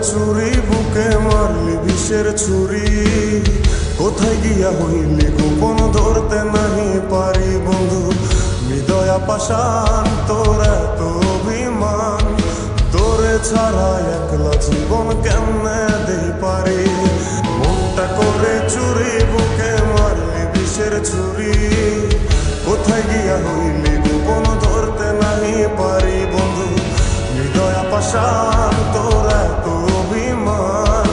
চুরি বুকে মারলি বিষের ছুরি, কোথায় গিয়া হইলি গোপন ধরতে নাহি পারি বন্ধু। হৃদয়া পাষাণ তোর এত অভিমান, তোরে ছাড়া একলা জীবন কেমনে দেই পারি। মনটা করে চুরি বুকে মারলি বিষের ছুরি, কোথায় গিয়া হইলি গোপন ধরতে নাহি পারি বন্ধু। হৃদয়া পাষাণ তোর এত অভিমান,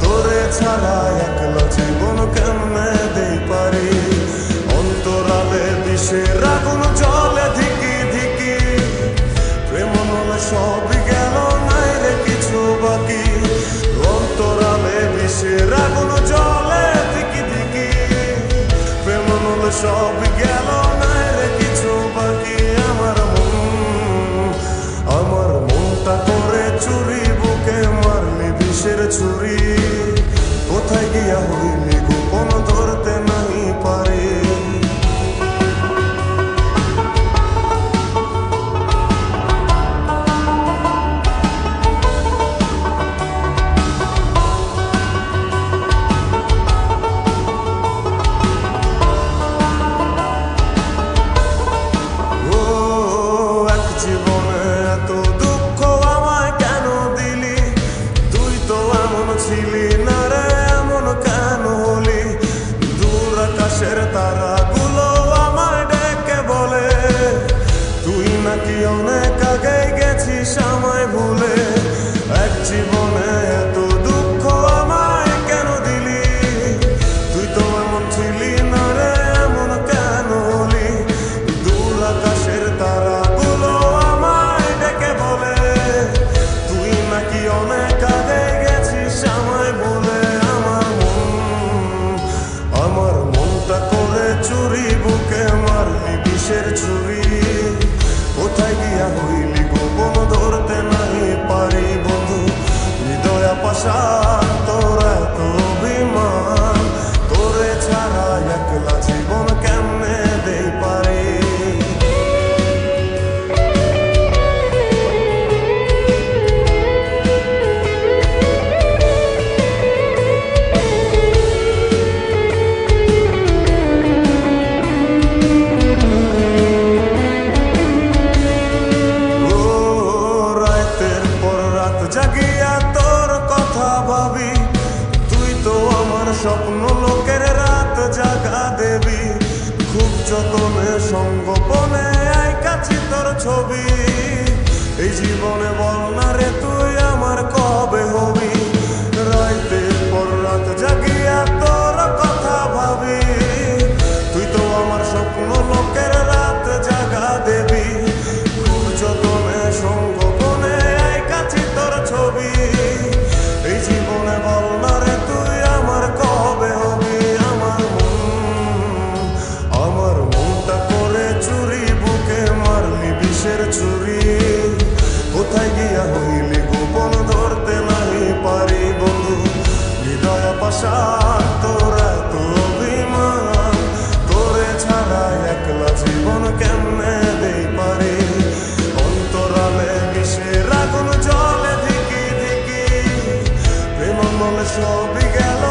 তোরে ছাড়া একলা জীবন কেমনে দেই পারি। অন্তরালে বিষের আগুন জ্বলে ধিকি ধিকি, প্রেম মনে সবই গেল নাই রে কিছু বাকি। অন্তরালে বিষের আগুন জ্বলে ধিকি ধিকি, প্রেম মনে সবই গেল নাই রে কিছু বাকি। আমার মনটা করে চুরি বুকে মারলি বিষের ছুরি, কোথায় গিয়া হইলি গোপন ধরতে নাহি পারি। ছিলি না রে এমন কেন হলি, দূর আকাশের তারাগুলো আমায় ডেকে বলে, তুই নাকি অনেক আগে গেছিস আমায় ভুলে। এক জীবনে এত দুঃখ আমায় কেন দিলি, তুই তো এমন ছিলি না রে এমন কেন হলি। দূর আকাশের তারাগুলো আমায় ডেকে বলে, তুই নাকি অনেক আগে আমায় বলে। আমার মনটা করে চুরি বুকে মারলি বিষের ছুরি, কোথায় গিয়া হইলি গোপন ধরতে নাহি পারি বন্ধু। হৃদয়া পাষাণ তোর এত অভিমান, তোরে ছাড়া একলা জীবন কেমনে দেই পারি। জাগিয়া তোর কথা ভাবি, তুই তো আমার স্বপ্ন লোকের রাত জাগা দেবী। খুব যতনে সঙ্গোপনে আইকাছি তোর ছবি, এই জীবনে বল না রে তুই আমার কবে হবি। রাতের পর রাত জাগিয়া তোর কথা ভাবি, তুই তো আমার স্বপ্ন লোকের রাত জাগা দেবী। খুব যতনে সঙ্গোপনে আইকাছি তোর ছবি, এই জীবনে বল না রে তুই আমার কবে হবি। আমার মনটা করে চুরি বুকে মারলি বিষের ছুরি, কোথায় গিয়া হইলি গোপন ধরতে নাহি পারি বন্ধু। হৃদয়া পাষাণ তোর এত অভিমান, তোরে ছাড়া একলা জীবন কেমনে দেই পারি। অন্তরালে বিষের আগুন জ্বলে ধিকি ধিকি, প্রেম মনে সবই গেল